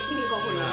দেখিনি কখনো।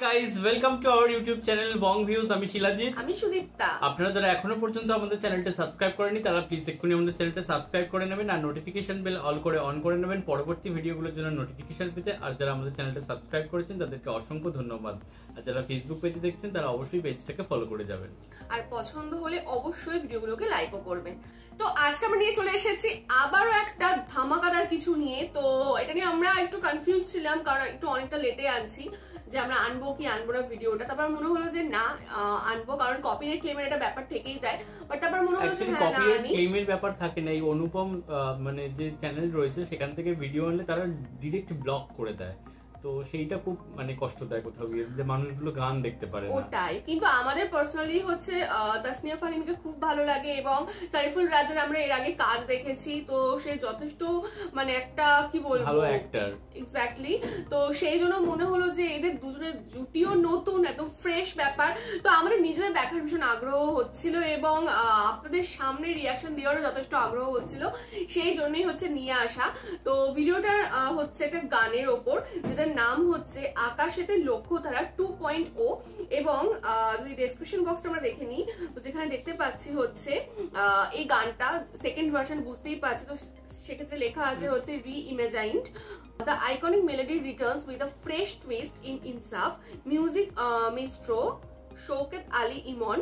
guys, welcome to our YouTube channel Bong Views. আমি শিলাজিৎ, আমি সুদীপ্তা। আপনারা যারা এখনো পর্যন্ত আমাদের চ্যানেলটা সাবস্ক্রাইব করেনি তারা প্লিজ এক্ষুনি আমাদের চ্যানেলটা সাবস্ক্রাইব করে নেবেন আর নোটিফিকেশন বেল অল করে অন করে নেবেন পরবর্তী ভিডিওগুলোর জন্য নোটিফিকেশন পেতে। আর যারা আমাদের চ্যানেলটা সাবস্ক্রাইব করেছেন তাদেরকে অসংখ্য ধন্যবাদ। আর যারা ফেসবুক পেজে দেখছেন তারা অবশ্যই পেজটাকে ফলো করে যাবেন আর পছন্দ হলে অবশ্যই ভিডিওগুলোকে লাইকও করবেন। তো আজকে আমরা নিয়ে চলে এসেছি আবারও একটা ধামাকাদার কিছু নিয়ে। তো এটা নিয়ে আমরা একটু কনফিউজ ছিলাম কারণ একটু অনেকটা লেটে আনছি যে আমরা আনবো কি আনবো না ভিডিওটা। তারপর মনে হলো যে না আনবো, কারণ কপিরাইট ক্লেমের একটা ব্যাপার থেকেই যায়। বাট তারপর মনে হলো যে হ্যাঁ না, কপিরাইট ক্লেমের ব্যাপার থাকে না। এই অনুপম মানে যে চ্যানেল রয়েছে সেখান থেকে ভিডিও আনলে তারা ডাইরেক্ট ব্লক করে দেয়। তো সেইটা খুব মানে কষ্টদায়ক কোথাও গিয়ে যে মানুষগুলো গান দেখতে পারে না ওটাই। কিন্তু আমাদের পার্সোনালি হচ্ছে তাসনিয়া ফারিনকে খুব ভালো লাগে এবং সারিফুল রাজের আমরা এর আগে কাজ দেখেছি। তো সে যথেষ্ট মানে একটা কি বলবো ভালো অ্যাক্টর, এক্স্যাক্টলি। তো সেই জন্য মনে হলো যে এদের দুজনের জুটিও নতুন, একদম ফ্রেশ ব্যাপার। তো আমাদের নিজেদের দেখার ভীষণ আগ্রহ হচ্ছিল এবং আপনাদের সামনে রিয়াকশন দেওয়ারও যথেষ্ট আগ্রহ হচ্ছিল, সেই জন্যই হচ্ছে নিয়ে আসা। তো ভিডিওটা হচ্ছে একটা গানের ওপর, যেটা নাম হচ্ছে আকাশেতে লক্ষ্যধারা 2.0 এবং যদি ডেসক্রিপশন বক্সটা আমরা দেখে নিই তো যেখানে দেখতে পাচ্ছি হচ্ছে এই গানটা সেকেন্ড ভার্সন, বুঝতেই পারছি। তো সেক্ষেত্রে লেখা আছে হচ্ছে reimagined the iconic melody returns with a fresh twist in Insaaf music maestro Shaukat Ali Emon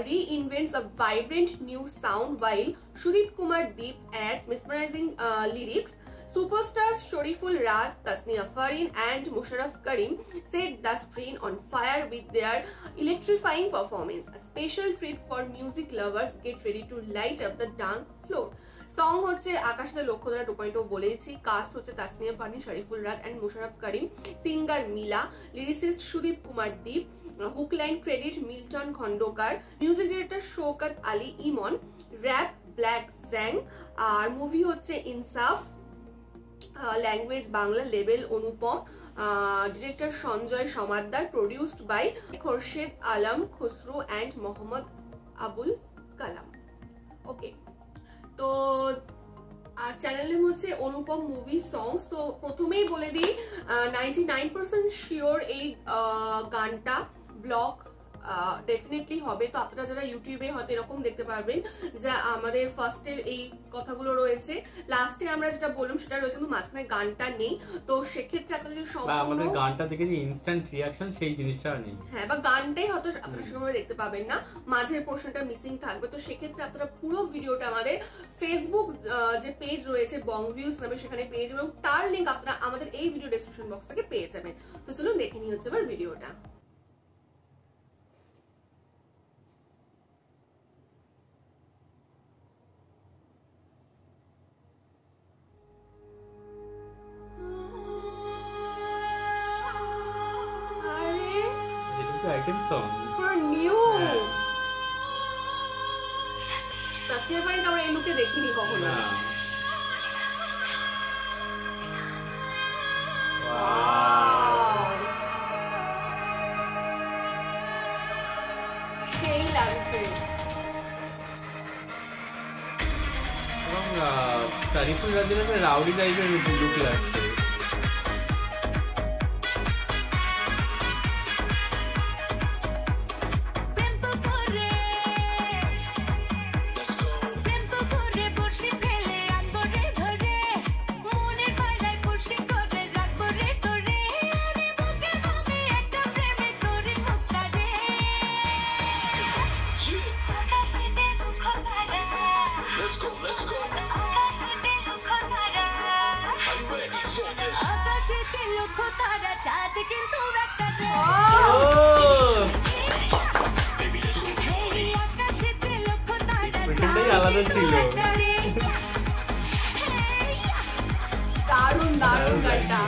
reinvents a vibrant new sound while Sudip Kumar Deep adds mesmerizing lyrics. Superstars Shariful Raz, Tasniya Farin and Musharraf Karim set the screen on fire with their electrifying performance. A special treat for music lovers. Get ready to light up the dance floor. Song হচ্ছে আকাশেতে লক্ষ্যধারা 2.0 বলেছি। Cast হচ্ছে Tasnia Farin, Shariful Raz and Mosharraf Karim, singer Mila, lyricist Sudip Kumar Deep, hook line credit Milton Khondokar, music director Shaukat Ali Emon, rap Black Zang, আর movie হচ্ছে Insaaf, language Bangla, label Anupam, director Sanjay Samaddar, produced by Khorshed Alam Khasru and Mohammad Abul Kalam. Okay, তো আর channel name হচ্ছে অনুপম মুভি সংস। তো প্রথমেই বলে দিই 99% শিওর এই গানটা ব্লগ ডেফিনেটলি হবে। তো আপনারা যারা ইউটিউবে হয়তো এরকম দেখতে পারবেন যে আমাদের ফার্স্টের এই কথাগুলো রয়েছে, লাস্টে আমরা যেটা বললাম সেটা রয়েছে, কিন্তু মাঝখানে গানটা নেই। তো সেক্ষেত্রে আপনারা যদি আমাদের গানটা দেখে যে ইনস্ট্যান্ট রিঅ্যাকশন সেই জিনিসটা নেই, হ্যাঁ, বা গানটাই হয়তো আপনারা সেরকমভাবে দেখতে পাবেন না, মাঝের পোর্শনটা মিসিং থাকবে। তো সেক্ষেত্রে আপনারা পুরো ভিডিওটা আমাদের ফেসবুক যে পেজ রয়েছে বং ভিউজ নামে, সেখানে পেয়ে যাবেন, এবং তার লিঙ্ক আপনারা আমাদের এই ভিডিও ডেসক্রিপশন বক্স থেকে পেয়ে যাবেন। তো চলুন দেখে নিই হচ্ছে এবার ভিডিওটা। Item song for new Tasnia Farin আমরা এই লুকে দেখিনি কখনো। সেই লাগছে। এবং সারিফুল রাজের রাউডি টাইপের লুক লাগছে। আলাদা ছিল, দারুণ দারুণ গানটা।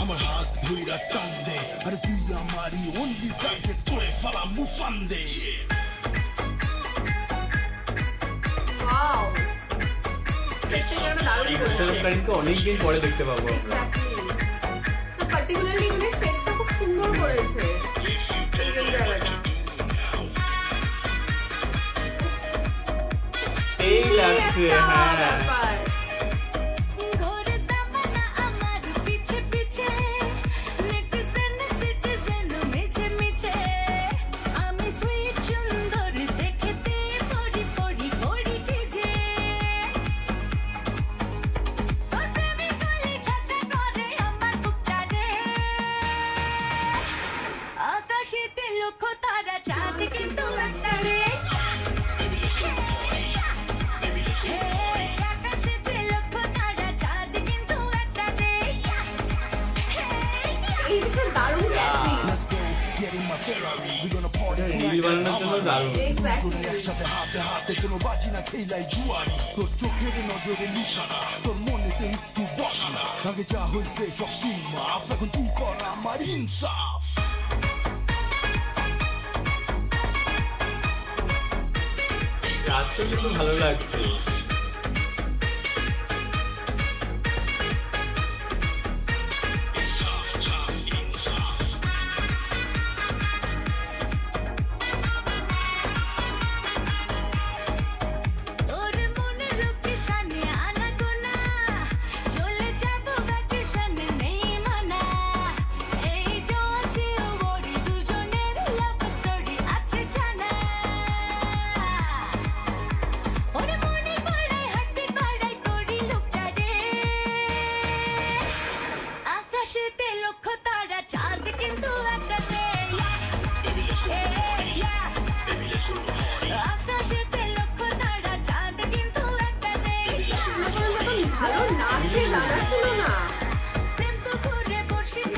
আমার হাত ধইরা টান দে, আরে তুই আমারই অনলি টার্গেট করে ফালা মুফান্দে ওয়াও দেখতে কেমন দারুণ করেছে অনেকদিন পরে দেখতে পাবো আমরা পার্টিকুলারলি মানে সেটটা খুব সুন্দর করেছে এই জায়গাটা এই লাগছে হ্যাঁ একসাথে হাতে হাতে কোনো বাজি না খেলাই জুয়ারি তোর চোখের নজরে নিশানা তোর মনেতে একটু বসনা আগে যা হয়েছে সব সিনমাফ এখন তুই কর আমার ইনসাফ রাতটা কিন্তু ভালো লাগছে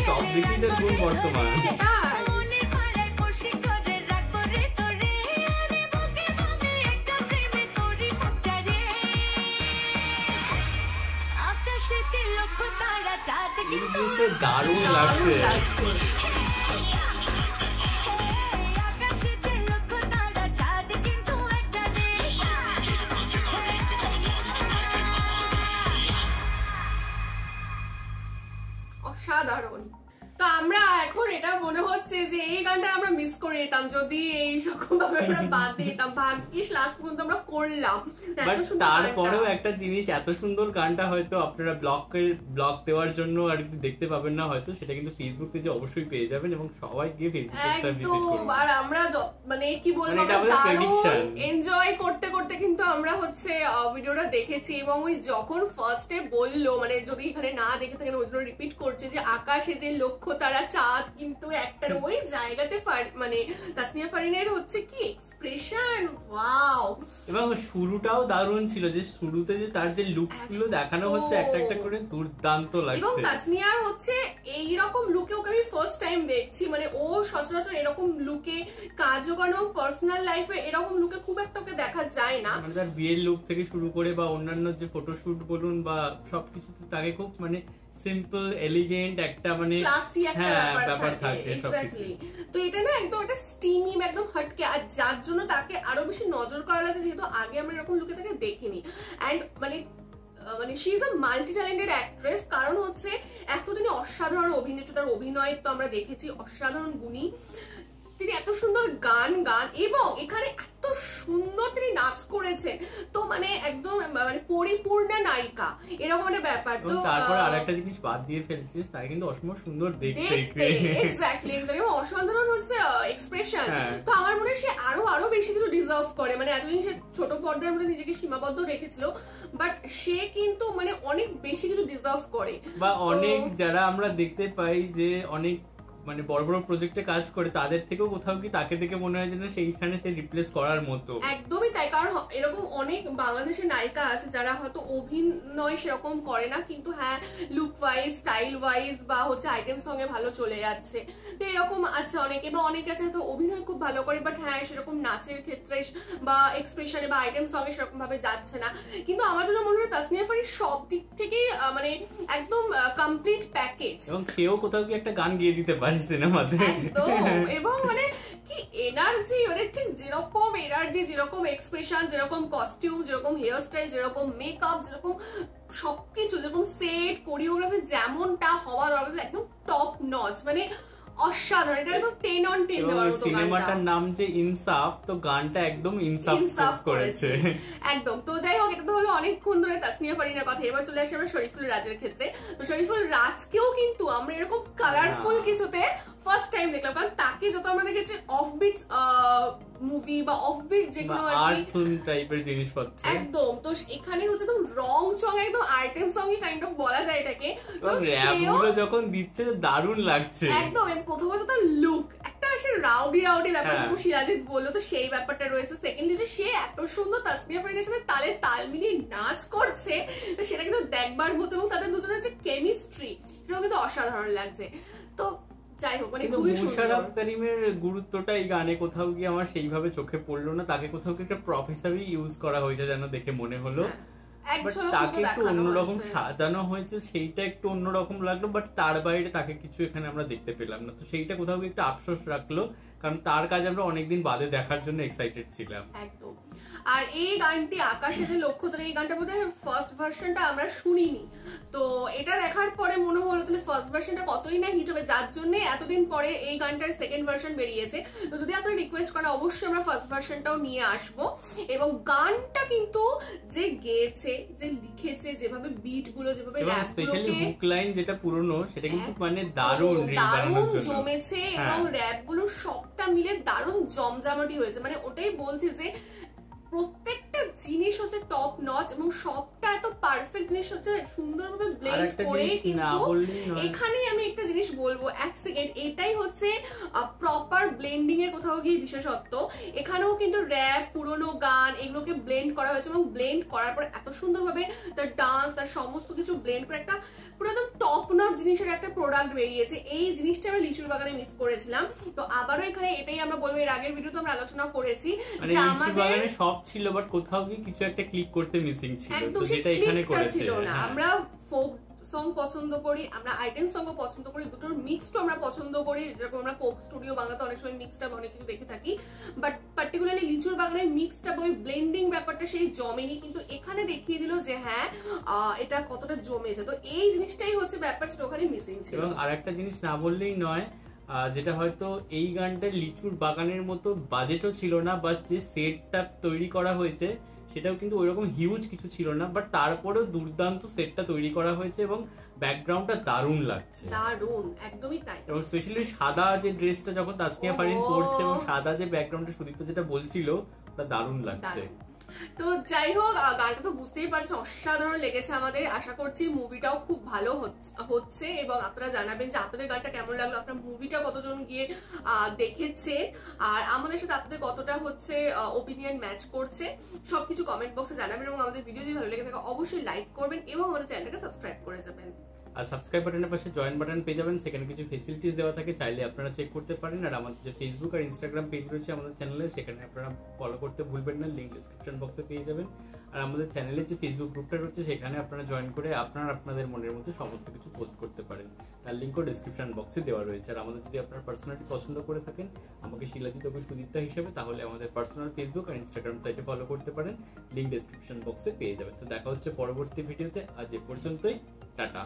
সব দিকের গুণ বর্তমান দারুণ লাগছে অসাধারণ তো আমরা এখন এটা মনে হচ্ছে যে এই গানটা আমরা মিস করে যেতাম যদি এই রকম ভাবে আমরা বাদ দিতাম ভাগ্যিস লাস্ট পর্যন্ত আমরা করলাম তারপরেও একটা জিনিস এত সুন্দর গানটা হয়তো আপনারা ব্লগ দেওয়ার জন্য আর দেখতে পাবেন না হয়তো সেটা কিন্তু ফেসবুক পেজে অবশ্যই পেয়ে যাবেন এবং সবাই গিয়ে ফেসবুক পেজটা ভিজিট করুন আর আমরা মানে কি বলবো এনজয় করতে করতে কিন্তু আমরা হচ্ছে ভিডিওটা দেখেছি এবং ওই যখন ফার্স্টে বললো মানে যদি এখানে না দেখে থাকেন ওই জন্য রিপিট করছে যে আকাশে যে লক্ষ্য তারা চাঁদ কিন্তু একটার ওই জায়গাতে মানে তাসনিয়া ফারিনের হচ্ছে কি এক্সপ্রেশন ওয়াও এবং শুরুটাও দারুণ ছিল যে শুরুতে যে তার যে লুকস গুলো দেখানো হচ্ছে একটা একটা করে দুর্দান্ত লাগছে এবং তাসনিয়ার হচ্ছে এই রকম লুকে ওকে আমি ফার্স্ট টাইম দেখছি মানে ও সচরাচর এরকম লুকে কাজও করে এবং পার্সোনাল লাইফে এরকম লুকে খুব একটা ওকে দেখা যায় না মানে তার বিয়ের লুক থেকে শুরু করে বা অন্যান্য যে ফটোশুট বলুন বা সবকিছুতে তাকে খুব মানে সিম্পল এলিগেন্ট একটা মানে ক্লাসি একটা ব্যাপার থাকে এক্স্যাক্টলি তো এটা না একদম একটা স্টিমি একদম হটকে আর যার জন্য তাকে আরো বেশি নজর করা লাগছে যেহেতু আগে আমরা এরকম লুকে তাকে দেখিনি এন্ড মানে she is a multi talented actress কারণ হচ্ছে এতদিন অসাধারণ অভিনেত্রী তার অভিনয় তো আমরা দেখেছি অসাধারণ গুণী তিনি এত সুন্দর গান এবং এখানে এত সুন্দর তিনি নাচ করেছেন তো মানে একদম মানে পরিপূর্ণ নায়িকা এরকম একটা ব্যাপার তো তারপর আরেকটা জিনিস বাদ দিয়ে ফেলছিস তাই কিন্তু অসম্ভব সুন্দর দেখতে এক্স্যাক্টলি অসাধারণ হচ্ছে এক্সপ্রেশন তো আমার মনে হয় সে আরো বেশি কিছু ডিজার্ভ করে মানে এতদিন সে ছোট পর্দার মধ্যে নিজেকে সীমাবদ্ধ রেখেছিল বাট সে কিন্তু মানে অনেক বেশি কিছু ডিজার্ভ করে বা অনেক যারা আমরা দেখতে পাই যে অনেক মানে বড় বড় প্রজেক্টে কাজ করে তাদের থেকেও কোথাও কি তাকে দেখে মনে হয় যে না সেইখানে সে রিপ্লেস করার মতো একদমই তাই কারণ এরকম অনেক বাংলাদেশের নায়িকা আছে যারা হয়তো অভিনয় সেরকম করে না কিন্তু হ্যাঁ লুক ওয়াইজ স্টাইল ওয়াইজ বা হচ্ছে আইটেম সঙ্গে ভালো চলে যাচ্ছে তো এরকম আছে অনেকে বা অনেকে আছে হয়তো অভিনয় খুব ভালো করে বাট হ্যাঁ সেরকম নাচের ক্ষেত্রে বা এক্সপ্রেশনে বা আইটেম সঙ্গে সেরকম ভাবে যাচ্ছে না কিন্তু আমার জন্য মনে হয় তাসনিয়া ফারিন সব দিক থেকেই মানে একদম কমপ্লিট প্যাকেজ এবং কেউ কোথাও কি একটা গান গিয়ে দিতে পারে বাঙালি সিনেমাতে। এবং মানে কি এনার্জি, মানে ঠিক যেরকম এনার্জি, যেরকম এক্সপ্রেশন, যেরকম কস্টিউম, যেরকম হেয়ার স্টাইল, যেরকম মেকআপ, যেরকম সবকিছু, যেরকম সেট কোরিওগ্রাফি যেমনটা হওয়া দরকার একদম টপ নচ, মানে অসাধারণ। এটা একদম 10 on 10 দেওয়ার মতো। সিনেমাটার নাম যে ইনসাফ, তো গানটা একদম ইনসাফ করেছে একদম। তো যাই হোক, এটা তো হলো অনেকক্ষণ ধরে তাসনিয়া ফারিনের কথা। এবার চলে আসি আমরা শরীফুল রাজের ক্ষেত্রে। তো শরীফুল রাজকেও কিন্তু আমরা এরকম কালারফুল কিছুতে ফার্স্ট টাইম দেখলাম, কারণ তাকে যত আমরা দেখেছি অফবিট মুভি বা অফবিট যেগুলো টাইপের জিনিসপত্র একদম। তো এখানে হচ্ছে একদম রং চং, একদম আইটেম সঙ্গই কাইন্ড অফ বলা যায় এটাকে। তো সেগুলো যখন দিচ্ছে দারুণ লাগছে একদম। প্রথমত তো লুক একটা আসলে রাউডি ব্যাপার, যেরকম সিরাজিৎ বললো, তো সেই ব্যাপারটা রয়েছে। সেকেন্ডলি যে সে এত সুন্দর তাসনিয়া ফারিনের সাথে তাল মিলিয়ে নাচ করছে, তো সেটা কিন্তু দেখবার মতো, এবং তাদের দুজনের যে কেমিস্ট্রি সেটাও কিন্তু অসাধারণ লাগছে। তো যাই হোক, মানে খুবই সুন্দর। মুশাররফ করিমের গুরুত্বটা এই গানে কোথাও গিয়ে আমার সেইভাবে চোখে পড়লো না। তাকে কোথাও একটা প্রপ হিসাবেই ইউজ করা হয়েছে যেন দেখে মনে হলো। তাকে একটু অন্যরকম সাজানো হয়েছে, সেইটা একটু অন্যরকম লাগলো, বাট তার বাইরে তাকে কিছু এখানে আমরা দেখতে পেলাম না। তো সেইটা কোথাও একটা আফসোস রাখলো, কারণ তার কাজ আমরা অনেকদিন বাদে দেখার জন্য এক্সাইটেড ছিলাম। একদম। আর এই গানটি আকাশে যে লক্ষ্য তোলে, এই গানটা বোধহয় ফার্স্ট ভার্সনটা আমরা শুনিনি। তো এটা দেখার পরে মনে হলো তাহলে ফার্স্ট ভার্সনটা কতই না হিট হবে, যার জন্য এতদিন পরে এই গানটার সেকেন্ড ভার্সন বেরিয়েছে। তো যদি আপনারা রিকোয়েস্ট করেন অবশ্যই আমরা ফার্স্ট ভার্সনটাও নিয়ে আসবো। এবং গানটা কিন্তু যে গেয়েছে, যে লিখেছে, যেভাবে বিট গুলো, যেভাবে স্পেশালি হুক লাইন যেটা পুরনো, সেটা কিন্তু মানে দারুণ জমেছে, এবং র‍্যাপ গুলো সবটা মিলে দারুণ জমজমাটি হয়েছে। মানে ওটাই বলছি যে প্রত্যেকটা জিনিস হচ্ছে টপ নচ, এবং সবটা এত পারফেক্ট জিনিস হচ্ছে সুন্দরভাবে ব্লেন্ড করে। কিন্তু এখানে আমি একটা জিনিস বলবো, এক সেকেন্ড, এটাই হচ্ছে প্রপার ব্লেন্ডিং এর কোথাও গিয়ে বিশেষত্ব। এখানেও কিন্তু র‍্যাপ, পুরোনো গান, এগুলোকে ব্লেন্ড করা হয়েছে, এবং ব্লেন্ড করার পর এত সুন্দরভাবে তার ডান্স, তার সমস্ত কিছু ব্লেন্ড করে একটা পুরো একদম টপ নচ জিনিসের একটা প্রোডাক্ট বেরিয়েছে। এই জিনিসটা আমরা লিচুর বাগানে মিস করেছিলাম। তো আবারও এখানে এটাই আমরা বলবো, এর আগের ভিডিওতে আমরা আলোচনা করেছি যে আমাদের সব ছিল, বাট কোথাও গিয়ে কিছু একটা ক্লিক করতে মিসিং ছিল, তো যেটা এখানে করেছে। আমরা ফোক সং পছন্দ করি, আমরা আইটেম সংও পছন্দ করি, দুটোর মিক্সড আমরা পছন্দ করি, যেরকম আমরা কোক স্টুডিও বাংলাতে অনেক সময় মিক্সড আপ অনেক কিছু দেখে থাকি, বাট পার্টিকুলারলি লিচুর বাগানের মিক্সড আপ ওই ব্লেন্ডিং ব্যাপারটা সেই জমেনি, কিন্তু এখানে দেখিয়ে দিল যে হ্যাঁ এটা কতটা জমেছে। তো এই জিনিসটাই হচ্ছে ব্যাপার, সেটা ওখানে মিসিং ছিল। এবং আরেকটা জিনিস না বললেই নয়, যেটা হয়তো এই গানটার লিচুর বাগানের মতো বাজেটও ছিল না, বা যে সেটটা তৈরি করা হয়েছে সেটাও কিন্তু ওইরকম হিউজ কিছু ছিল না, বাট তারপরেও দুর্দান্ত সেটটা তৈরি করা হয়েছে, এবং ব্যাকগ্রাউন্ডটা দারুণ লাগছে, দারুণ, একদমই তাই। এবং স্পেশালি সাদা যে ড্রেসটা যখন তাসনিয়া ফারিন পরছে, এবং সাদা যে ব্যাকগ্রাউন্ডে সুদীপ্ত যেটা বলছিল, ওটা দারুণ লাগছে। তো যাই হোক, গানটা তো বুঝতেই পারছেন অসাধারণ লেগেছে আমাদের। আশা করছি মুভিটাও খুব ভালো হচ্ছে, এবং আপনারা জানাবেন যে আপনাদের গানটা কেমন লাগলো, আপনার মুভিটা কতজন গিয়ে দেখেছে, আর আমাদের সাথে আপনাদের কতটা হচ্ছে ওপিনিয়ন ম্যাচ করছে, সবকিছু কমেন্ট বক্সে জানাবেন। এবং আমাদের ভিডিও যদি ভালো লেগে থাকে অবশ্যই লাইক করবেন, এবং আমাদের চ্যানেলটাকে সাবস্ক্রাইব করে যাবেন। আর সাবস্ক্রাইব বাটনের পাশে জয়েন বাটন পেয়ে যাবেন, সেখানে কিছু ফেসিলিটিস দেওয়া থাকে, চাইলে আপনারা চেক করতে পারেন। আর আমাদের যে ফেসবুক আর ইনস্টাগ্রাম পেজ রয়েছে আমাদের চ্যানেলে, সেখানে আপনারা ফলো করতে ভুলবেন না, লিঙ্ক ডেসক্রিপশন বক্সে পেয়ে যাবেন। আর আমাদের চ্যানেলের যে ফেসবুক গ্রুপটা রয়েছে, সেখানে আপনারা জয়েন করে আপনাদের মনের মধ্যে সমস্ত কিছু পোস্ট করতে পারেন, তার লিঙ্কও ডেসক্রিপশন বক্সে দেওয়া রয়েছে। আর আমাদের যদি আপনার পার্সোনালিটি পছন্দ করে থাকেন, আমাকে শিলাজিৎ অপু সুদীপ্তা হিসেবে, তাহলে আমাদের পার্সোনাল ফেসবুক আর ইনস্টাগ্রাম সাইটে ফলো করতে পারেন, লিঙ্ক ডেসক্রিপশন বক্সে পেয়ে যাবেন। তো দেখা হচ্ছে পরবর্তী ভিডিওতে, আজ এ পর্যন্তই, টাটা।